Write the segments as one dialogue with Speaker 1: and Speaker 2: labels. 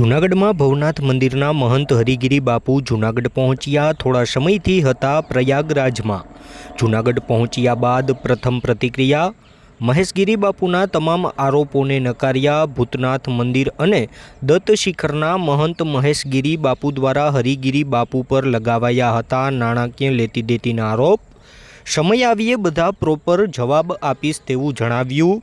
Speaker 1: જૂનાગઢમાં ભવનાથ મંદિરના મહંત હરિગિરી બાપુ જૂનાગઢ પહોંચ્યા થોડા સમયથી હતા પ્રયાગરાજમાં। જૂનાગઢ પહોંચ્યા બાદ પ્રથમ પ્રતિક્રિયા મહેશગીરી બાપુના તમામ આરોપોને નકાર્યા। ભૂતનાથ મંદિર અને દત્ત શિખરના મહંત મહેશગીરી બાપુ દ્વારા હરિગિરી બાપુ પર લગાવાયા હતા નાણાકીય લેતી દેતીના આરોપ। સમય આવીએ બધા પ્રોપર જવાબ આપીશ તેવું જણાવ્યું।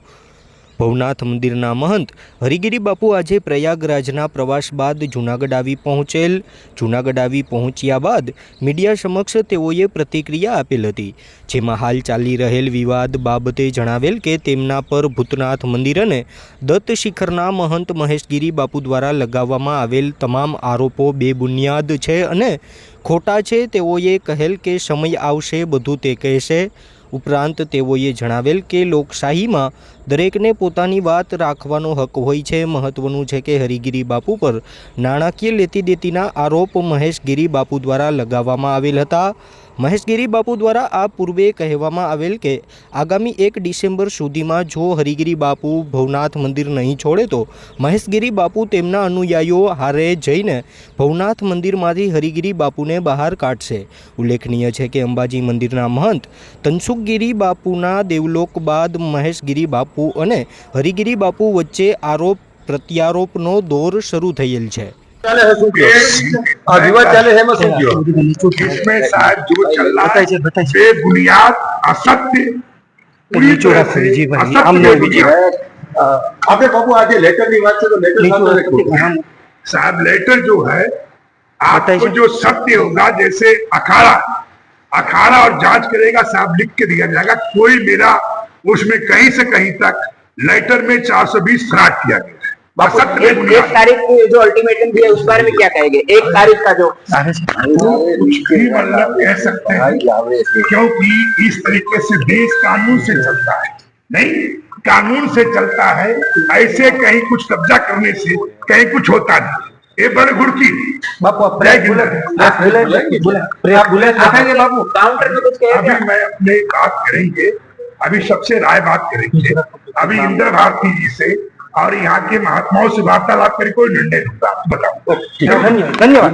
Speaker 1: ભવનાથ મંદિરના મહંત હરિગિરી બાપુ આજે પ્રયાગરાજના પ્રવાસ બાદ જૂનાગઢ આવી પહોંચેલ। જૂનાગઢ આવી પહોંચ્યા બાદ મીડિયા સમક્ષ તેઓએ પ્રતિક્રિયા આપેલ હતી, જેમાં હાલ ચાલી રહેલ વિવાદ બાબતે જણાવેલ કે તેમના પર ભૂતનાથ મંદિર અને દત્ત શિખરના મહંત મહેશગીરી બાપુ દ્વારા લગાવવામાં આવેલ તમામ આરોપો બેબુનિયાદ છે અને ખોટા છે। તેઓએ કહેલ કે સમય આવશે બધું તે કહેશે। ઉપરાંત તેઓએ જણાવેલ કે લોકશાહીમાં દરેકને પોતાની વાત રાખવાનો હક હોય છે। મહત્વનું છે કે હરિગિરી બાપુ પર નાણાકીય લેતી દેતીના આરોપ મહેશગીરી બાપુ દ્વારા લગાવવામાં આવેલ હતા। મહેશગીરી બાપુ દ્વારા આ પૂર્વે કહેવામાં આવેલ કે આગામી 1 ડિસેમ્બર સુધીમાં જો હરિગિરી બાપુ ભવનાથ મંદિર નહીં છોડે તો મહેશગીરી બાપુ તેમના અનુયાયીઓ હારે જઈને ભવનાથ મંદિરમાંથી હરિગિરી બાપુને બહાર કાઢશે। ઉલ્લેખનીય છે કે અંબાજી મંદિરના મહંત તનસુખગીરી બાપુના દેવલોક બાદ મહેશગીરી બાપુ અને હરિગિરી બાપુ वच्चे आरोप प्रत्यारोपनो दौर शुरू थયેલ છે।
Speaker 2: इसमें शायद जो चल रहा है बेबुनियाद असत्य पूरी तरह से आपने बाबू आज लेटर की बात तो लेटर साहब लेटर जो है आपको जो सत्य होगा जैसे अखाड़ा और जांच करेगा साहब लिख के दिया जाएगा। कोई मेरा उसमें कहीं से कहीं तक लेटर में 420 फ्रॉड किया गया है।
Speaker 3: एक तारीख को जो अल्टीमेटम दिया उस बारे में क्या कहेंगे? 1 तारीख का जो
Speaker 2: कुछ भी मतलब कह सकते हैं क्योंकि इस तरीके से देश कानून से चलता है, नहीं कानून से चलता है। ऐसे कहीं कुछ कब्जा करने से कहीं कुछ होता नहीं। ये बड़े घुड़की
Speaker 3: बापू काउंटर में कुछ कहेंगे?
Speaker 2: अभी मैं अपने बात करेंगे, अभी सबसे राय बात करेंगे। अभी इंद्र भारती जी से और यहाँ के महात्माओं से वार्तालाप करके कोई निर्णय होगा बताओ।
Speaker 3: धन्यवाद।